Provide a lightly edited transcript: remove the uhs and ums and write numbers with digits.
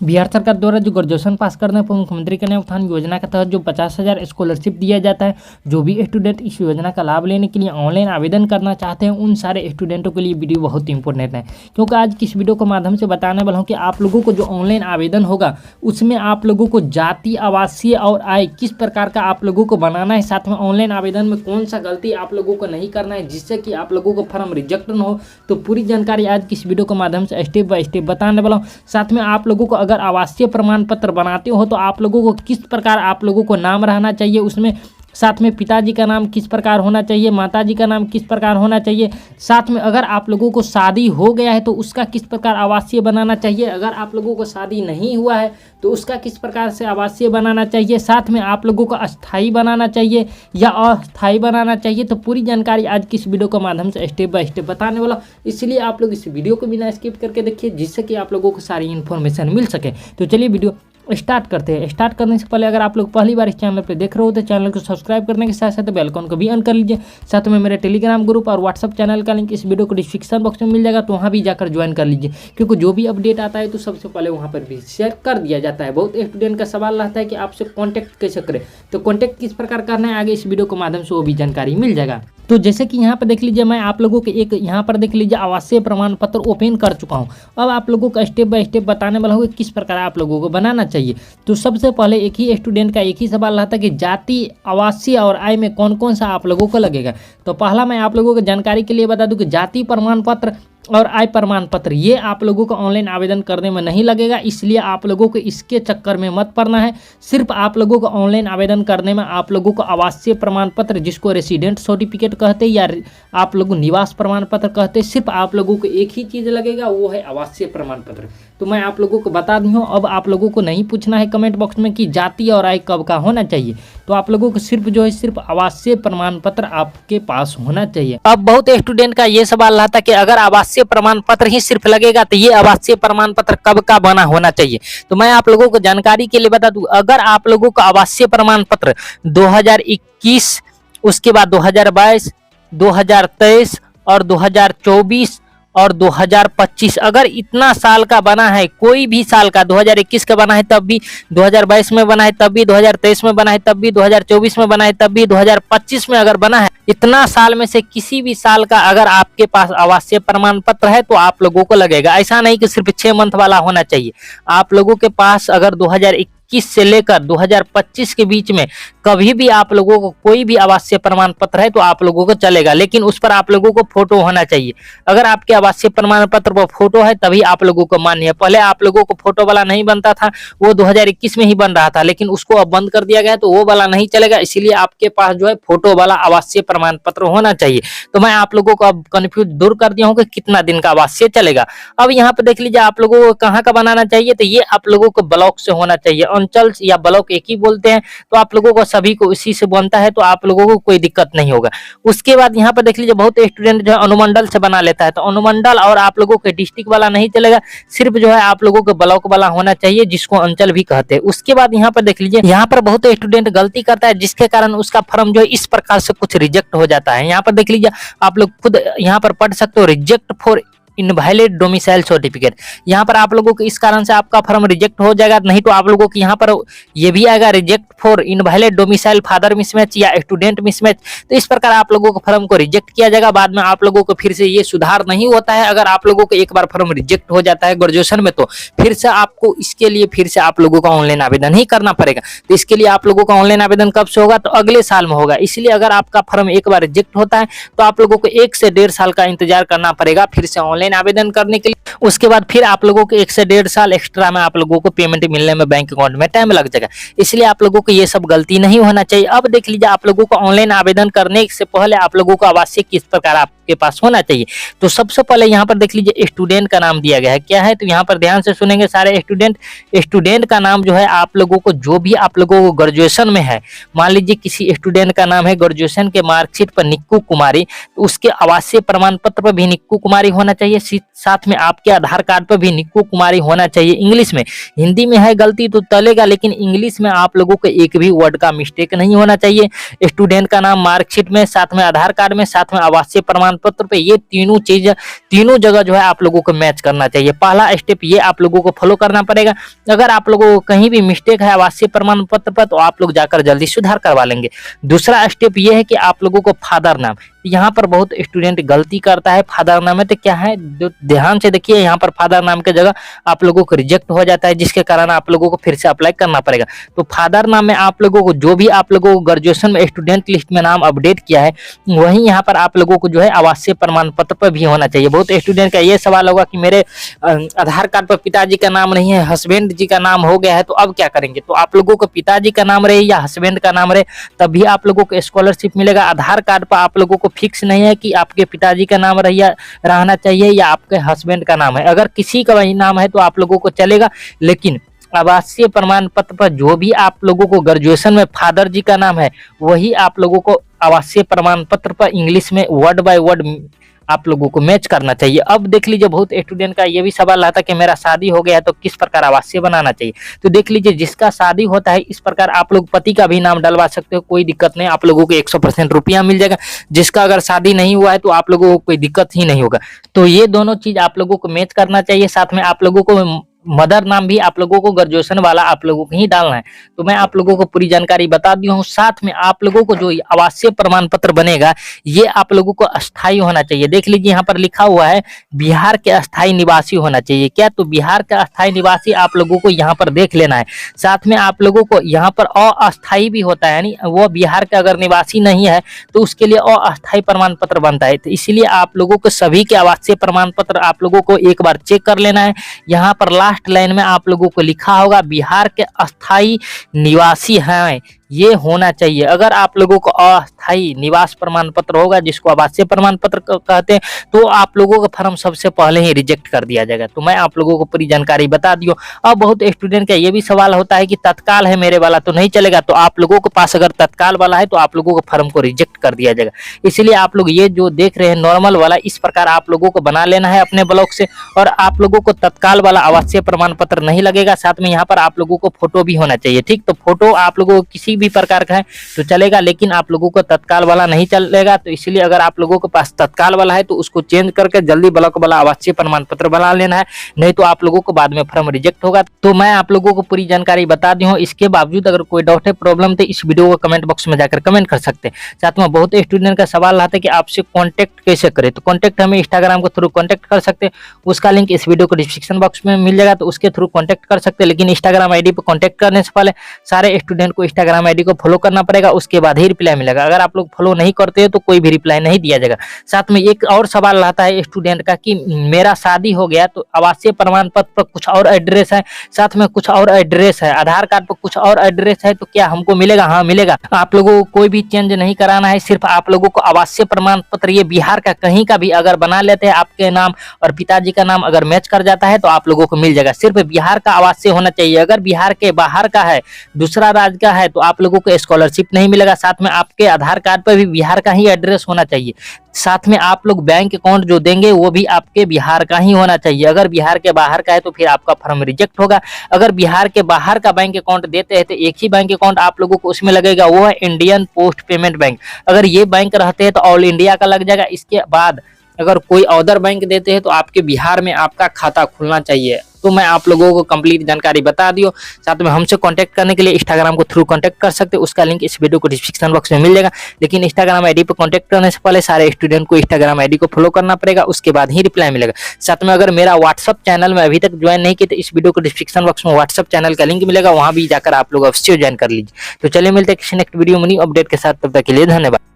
बिहार सरकार द्वारा जो ग्रेजुएशन पास करने पर मुख्यमंत्री कन्या उत्थान योजना के तहत जो 50,000 स्कॉलरशिप दिया जाता है, जो भी स्टूडेंट इस योजना का लाभ लेने के लिए ऑनलाइन आवेदन करना चाहते हैं उन सारे स्टूडेंटों के लिए वीडियो बहुत इंपॉर्टेंट है, क्योंकि आज की इस वीडियो के माध्यम से बताने वाला हूँ कि आप लोगों को जो ऑनलाइन आवेदन होगा उसमें आप लोगों को जाति, आवासीय और आय किस प्रकार का आप लोगों को बनाना है, साथ में ऑनलाइन आवेदन में कौन सा गलती आप लोगों को नहीं करना है जिससे कि आप लोगों को फॉर्म रिजेक्ट न हो। तो पूरी जानकारी आज की इस वीडियो के माध्यम से स्टेप बाय स्टेप बताने वाला हूँ। साथ में आप लोगों को अगर आवासीय प्रमाण पत्र बनाते हो तो आप लोगों को किस प्रकार आप लोगों को नाम रहना चाहिए उसमें, साथ में पिताजी का नाम किस प्रकार होना चाहिए, माताजी का नाम किस प्रकार होना चाहिए, साथ में अगर आप लोगों को शादी हो गया है तो उसका किस प्रकार आवासीय बनाना चाहिए, अगर आप लोगों को शादी नहीं हुआ है तो उसका किस प्रकार से आवासीय बनाना चाहिए, साथ में आप लोगों को अस्थायी बनाना चाहिए या अस्थायी बनाना चाहिए। तो पूरी जानकारी आज की इस वीडियो के माध्यम से स्टेप बाय स्टेप बताने वाला, इसलिए आप लोग इस वीडियो को बिना स्किप करके देखिए जिससे कि आप लोगों को सारी इन्फॉर्मेशन मिल सके। तो चलिए वीडियो स्टार्ट करते हैं। स्टार्ट करने से पहले अगर आप लोग पहली बार इस चैनल पर देख रहे हो तो चैनल को सब्सक्राइब करने के साथ साथ बेल आइकन को भी ऑन कर लीजिए। साथ में मेरे टेलीग्राम ग्रुप और व्हाट्सअप चैनल का लिंक इस वीडियो को डिस्क्रिप्शन बॉक्स में मिल जाएगा, तो वहाँ भी जाकर ज्वाइन कर लीजिए, क्योंकि जो भी अपडेट आता है तो सबसे पहले वहाँ पर भी शेयर कर दिया जाता है। बहुत स्टूडेंट का सवाल रहता है कि आपसे कॉन्टैक्ट कैसे करें, तो कॉन्टैक्ट किस प्रकार करना है आगे इस वीडियो के माध्यम से वो भी जानकारी मिल जाएगा। तो जैसे कि यहाँ पर देख लीजिए, मैं आप लोगों के एक यहाँ पर देख लीजिए आवासीय प्रमाण पत्र ओपन कर चुका हूँ। अब आप लोगों को स्टेप बाय स्टेप बताने वाला हूँ कि किस प्रकार आप लोगों को बनाना चाहिए। तो सबसे पहले एक ही स्टूडेंट का एक ही सवाल रहता है कि जाति, आवासीय और आय में कौन कौन सा आप लोगों को लगेगा। तो पहला मैं आप लोगों को जानकारी के लिए बता दूं कि जाति प्रमाण पत्र और आय प्रमाण पत्र ये आप लोगों को ऑनलाइन आवेदन करने में नहीं लगेगा, इसलिए आप लोगों को इसके चक्कर में मत पड़ना है। सिर्फ आप लोगों को ऑनलाइन आवेदन करने में आप लोगों को आवासीय प्रमाण पत्र, जिसको रेसिडेंट सर्टिफिकेट कहते हैं या आप लोग निवास प्रमाण पत्र कहते हैं, सिर्फ आप लोगों को एक ही चीज़ लगेगा, वो है आवासीय प्रमाण पत्र। तो मैं आप लोगों को बता दी हूँ। अब आप लोगों को नहीं पूछना है कमेंट बॉक्स में कि जाति और आय कब का होना चाहिए, तो आप लोगों को सिर्फ जो है सिर्फ आवासीय प्रमाण पत्र आपके पास होना चाहिए। अब बहुत स्टूडेंट का ये सवाल रहा था कि अगर आवासीय प्रमाण पत्र ही सिर्फ लगेगा तो ये आवासीय प्रमाण पत्र कब का बना होना चाहिए। तो मैं आप लोगों को जानकारी के लिए बता दूं, अगर आप लोगों का आवासीय प्रमाण पत्र 2021, उसके बाद 2022, 2023 और 2024 और 2025 अगर इतना साल का बना है, कोई भी साल का 2021 का बना है तब भी, 2022 में बना है तब भी, 2023 में बना है तब भी, 2024 में बना है तब भी, 2025 में अगर बना है, इतना साल में से किसी भी साल का अगर आपके पास आवासीय प्रमाण पत्र है तो आप लोगों को लगेगा। ऐसा नहीं कि सिर्फ 6 मंथ वाला होना चाहिए। आप लोगों के पास अगर 2021 से लेकर 2025 के बीच में कभी भी आप लोगों को कोई भी आवासीय प्रमाण पत्र है तो आप लोगों को चलेगा, लेकिन उस पर आप लोगों को फोटो होना चाहिए। अगर आपके आवासीय प्रमाण पत्र पर फोटो है तभी आप लोगों को मान्य है। पहले आप लोगों को फोटो वाला नहीं बनता था, वो 2021 में ही बन रहा था, लेकिन उसको अब बंद कर दिया गया तो वो वाला नहीं चलेगा, इसीलिए आपके पास जो है फोटो वाला आवासीय प्रमाण पत्र होना चाहिए। तो मैं आप लोगों को अब कंफ्यूज दूर कर दिया हूँ कि कितना दिन का आवासीय चलेगा। अब यहाँ पे देख लीजिए आप लोगों को कहाँ का बनाना चाहिए, तो ये आप लोगों को ब्लॉक से होना चाहिए। अंचल या ब्लॉक एक ही बोलते हैं, तो आप लोगों को सभी को इसी से बनता है, तो आप लोगों को कोई दिक्कत नहीं होगा। उसके बाद यहाँ पर देख लीजिए बहुत स्टूडेंट जो है अनुमंडल से बना लेता है, तो अनुमंडल और आप लोगों के डिस्ट्रिक्ट वाला नहीं चलेगा, सिर्फ जो है आप लोगों को ब्लॉक वाला होना चाहिए, जिसको अंचल भी कहते हैं। उसके बाद यहाँ पर देख लीजिए, यहाँ पर बहुत स्टूडेंट गलती करता है जिसके कारण उसका फॉर्म जो है इस प्रकार से कुछ रिजेक्ट हो जाता है। यहाँ पर देख लीजिए, आप लोग खुद यहाँ पर पढ़ सकते हो, reject for invalid domicile certificate. यहाँ पर आप लोगों को इस कारण से आपका फॉर्म रिजेक्ट हो जाएगा, नहीं तो आप लोगों को यहाँ पर ये भी आएगा reject for invalid domicile father mismatch या स्टूडेंट मिसमैच। तो इस प्रकार आप लोगों को फॉर्म को रिजेक्ट किया जाएगा। बाद में आप लोगों को फिर से ये सुधार नहीं होता है। अगर आप लोगों को एक बार फॉर्म रिजेक्ट हो जाता है ग्रेजुएशन में, तो फिर से आपको इसके लिए फिर से आप लोगों का ऑनलाइन आवेदन ही करना पड़ेगा। तो इसके लिए आप लोगों का ऑनलाइन आवेदन कब से होगा, तो अगले साल में होगा। इसलिए अगर आपका फॉर्म एक बार रिजेक्ट होता है तो आप लोगों को 1 से 1.5 साल का इंतजार करना पड़ेगा फिर से ऑनलाइन आवेदन करने के लिए। उसके बाद फिर आप लोगों को 1 से 1.5 साल एक्स्ट्रा में आप लोगों को पेमेंट मिलने में बैंक अकाउंट में टाइम लग जाएगा। इसलिए आप लोगों को ये सब गलती नहीं होना चाहिए। अब देख लीजिए, आप लोगों को ऑनलाइन आवेदन करने से पहले आप लोगों को आवासीय किस प्रकार आपके पास होना चाहिए। तो सबसे पहले यहाँ पर देख लीजिए स्टूडेंट का नाम दिया गया है, क्या है, तो यहाँ पर ध्यान से सुनेंगे सारे स्टूडेंट का नाम जो है आप लोगों को, जो भी आप लोगों को ग्रेजुएशन में है, मान लीजिए किसी स्टूडेंट का नाम है ग्रेजुएशन के मार्कशीट पर निक्कू कुमारी, तो उसके आवासीय प्रमाण पत्र पर भी निक्कू कुमारी होना चाहिए। चाहिए, साथ में आपके आधार कार्ड पर भी निक्कू कुमारी होना चाहिए इंग्लिश में। हिंदी में है गलती तो चलेगा, लेकिन इंग्लिश में आप लोगों को एक भी वर्ड का मिस्टेक नहीं होना चाहिए। स्टूडेंट का नाम मार्कशीट में, साथ में आधार कार्ड में, साथ में आवासीय प्रमाण पत्र पे, ये तीनों चीज तीनों जगह जो है आप लोगों को मैच करना चाहिए। पहला स्टेप ये आप लोगों को फॉलो करना पड़ेगा। अगर आप लोगों को कहीं भी मिस्टेक है आवासीय प्रमाण पत्र पर तो आप लोग जाकर जल्दी सुधार करवा लेंगे। दूसरा स्टेप ये है कि आप लोगों को फादर नाम, यहाँ पर बहुत स्टूडेंट गलती करता है। फादर नाम है तो क्या है, ध्यान से देखिए, यहाँ पर फादर नाम के जगह आप लोगों को रिजेक्ट हो जाता है, जिसके कारण आप लोगों को फिर से अप्लाई करना पड़ेगा। तो फादर नाम में आप लोगों को जो भी आप लोगों को ग्रेजुएशन में स्टूडेंट लिस्ट में नाम अपडेट किया है वही यहाँ पर आप लोगों को जो है आवासीय प्रमाण पत्र पर भी होना चाहिए। बहुत स्टूडेंट का ये सवाल होगा कि मेरे आधार कार्ड पर पिताजी का नाम नहीं है, हस्बैंड जी का नाम हो गया है, तो अब क्या करेंगे। तो आप लोगों को पिताजी का नाम रहे या हस्बैंड का नाम रहे तभी आप लोगों को स्कॉलरशिप मिलेगा। आधार कार्ड पर आप लोगों को फिक्स नहीं है कि आपके पिताजी का नाम रहना चाहिए या आपके हस्बैंड का नाम है। अगर किसी का वही नाम है तो आप लोगों को चलेगा, लेकिन आवासीय प्रमाण पत्र पर जो भी आप लोगों को ग्रेजुएशन में फादर जी का नाम है वही आप लोगों को आवासीय प्रमाण पत्र पर इंग्लिश में वर्ड बाय वर्ड आप लोगों को मैच करना चाहिए। अब देख लीजिए, बहुत स्टूडेंट का ये भी सवाल आता है कि मेरा शादी हो गया है तो किस प्रकार आवासीय बनाना चाहिए। तो देख लीजिए, जिसका शादी होता है इस प्रकार आप लोग पति का भी नाम डलवा सकते हो, कोई दिक्कत नहीं, आप लोगों को 100% रुपया मिल जाएगा। जिसका अगर शादी नहीं हुआ है तो आप लोगों को कोई दिक्कत ही नहीं होगा। तो ये दोनों चीज आप लोगों को मैच करना चाहिए। साथ में आप लोगों को मदर नाम भी आप लोगों को ग्रेजुएशन वाला आप लोगों को ही डालना है। तो मैं आप लोगों को पूरी जानकारी बता दी हूँ। साथ में आप लोगों को जो आवासीय प्रमाण पत्र बनेगा ये आप लोगों को अस्थायी होना चाहिए। देख लीजिए, यहाँ पर लिखा हुआ है बिहार के अस्थायी निवासी होना चाहिए। क्या, तो बिहार का अस्थायी निवासी आप लोगों को यहाँ पर देख लेना है। साथ में आप लोगों को यहाँ पर अस्थायी भी होता है, यानी वो बिहार का अगर निवासी नहीं है तो उसके लिए अस्थायी प्रमाण पत्र बनता है। तो इसलिए आप लोगों को सभी के आवासीय प्रमाण पत्र आप लोगों को एक बार चेक कर लेना है। यहाँ पर लास्ट लाइन में आप लोगों को लिखा होगा बिहार के अस्थायी निवासी हैं, ये होना चाहिए। अगर आप लोगों को अस्थायी निवास प्रमाण पत्र होगा, जिसको आवासीय प्रमाण पत्र कहते हैं, तो आप लोगों का फॉर्म सबसे पहले ही रिजेक्ट कर दिया जाएगा। तो मैं आप लोगों को पूरी जानकारी बता दी हूं। अब बहुत स्टूडेंट का ये भी सवाल होता है कि तत्काल है मेरे वाला तो नहीं चलेगा। तो आप लोगों के पास अगर तत्काल वाला है तो आप लोगों को फॉर्म को रिजेक्ट कर दिया जाएगा। इसलिए आप लोग ये जो देख रहे हैं नॉर्मल वाला, इस प्रकार आप लोगों को बना लेना है अपने ब्लॉक से। और आप लोगों को तत्काल वाला आवासीय प्रमाण पत्र नहीं लगेगा। साथ में यहाँ पर आप लोगों को फोटो भी होना चाहिए। ठीक, तो फोटो आप लोगों को किसी भी प्रकार का है तो चलेगा, लेकिन आप लोगों को तत्काल वाला नहीं चलेगा। तो इसलिए अगर आप लोगों के पास तत्काल वाला है तो उसको चेंज करके जल्दी ब्लॉक वाला आवासीय प्रमाण पत्र बना लेना है, नहीं तो आप लोगों को बाद में फॉर्म रिजेक्ट होगा। तो मैं आप लोगों को पूरी जानकारी बता दी हूँ। इसके बावजूद अगर कोई डाउट है, प्रॉब्लम थे, इस वीडियो को कमेंट बॉक्स में जाकर कमेंट कर सकते हैं। साथ में बहुत स्टूडेंट का सवाल रहता है कि आपसे कॉन्टेक्ट कैसे करें। तो कॉन्टेक्ट हमें इंस्टाग्राम के थ्रू कॉन्टेक्ट कर सकते हैं, उसका लिंक इस वीडियो को डिस्क्रिप्शन बॉक्स में मिल जाएगा, तो उसके थ्रू कॉन्टेक्ट कर सकते हैं। लेकिन इंस्टाग्राम आईडी पर कॉन्टेक्ट करने से पहले सारे स्टूडेंट को इंस्टाग्राम आईडी को फॉलो करना पड़ेगा, उसके बाद ही रिप्लाई मिलेगा। अगर आप लोग फॉलो नहीं करते हो तो कोई भी रिप्लाई नहीं दिया जाएगा। साथ में एक और सवाल रहता है स्टूडेंट का कि मेरा शादी हो गया तो आवासीय प्रमाण पत्र पर कुछ और एड्रेस है, साथ में कुछ और एड्रेस है, आधार कार्ड पर कुछ और एड्रेस है, तो क्या हमको मिलेगा? हाँ मिलेगा। आप लोगों को कोई भी चेंज नहीं कराना है, सिर्फ आप लोगों को आवासीय प्रमाण पत्र ये बिहार का कहीं का भी अगर बना लेते हैं, आपके नाम और पिताजी का नाम अगर मैच कर जाता है तो आप लोगों को मिल जाएगा। सिर्फ बिहार का आवासीय होना चाहिए। अगर बिहार के बाहर का है, दूसरा राज्य का है, तो आप लोगों को स्कॉलरशिप नहीं मिलेगा। साथ में आपके आधार कार्ड पर भी बिहार का ही एड्रेस होना चाहिए। साथ में आप लोग बैंक अकाउंट जो देंगे वो भी आपके बिहार का ही होना चाहिए। अगर बिहार के बाहर का है तो फिर आपका फॉर्म रिजेक्ट होगा। अगर बिहार के बाहर का बैंक अकाउंट देते हैं तो एक ही बैंक अकाउंट आप लोगों को उसमें लगेगा, वो है इंडियन पोस्ट पेमेंट बैंक। अगर ये बैंक रहते हैं तो ऑल इंडिया का लग जाएगा। इसके बाद अगर कोई अदर बैंक देते हैं तो आपके बिहार में आपका खाता खुलना चाहिए। तो मैं आप लोगों को कंप्लीट जानकारी बता दी हूं। साथ में हमसे कांटेक्ट करने के लिए इंस्टाग्राम को थ्रू कांटेक्ट कर सकते हैं, उसका लिंक इस वीडियो को डिस्क्रिप्शन बॉक्स में मिल जाएगा। लेकिन इंस्टाग्राम आईडी पर कांटेक्ट करने से पहले सारे स्टूडेंट को इंस्टाग्राम आईडी को फॉलो करना पड़ेगा, उसके बाद ही रिप्लाई मिलेगा। साथ में अगर मेरा व्हाट्सअप चैनल में अभी तक ज्वाइन नहीं किए तो इस वीडियो को डिस्क्रिप्शन बॉक्स में व्हाट्सअप चैनल का लिंक मिलेगा, वहां भी जाकर आप लोग अवश्य ज्वाइन कर लीजिए। तो चलिए मिलते हैं किसी नेक्स्ट वीडियो में न्यू अपडेट के साथ, तब तक के लिए धन्यवाद।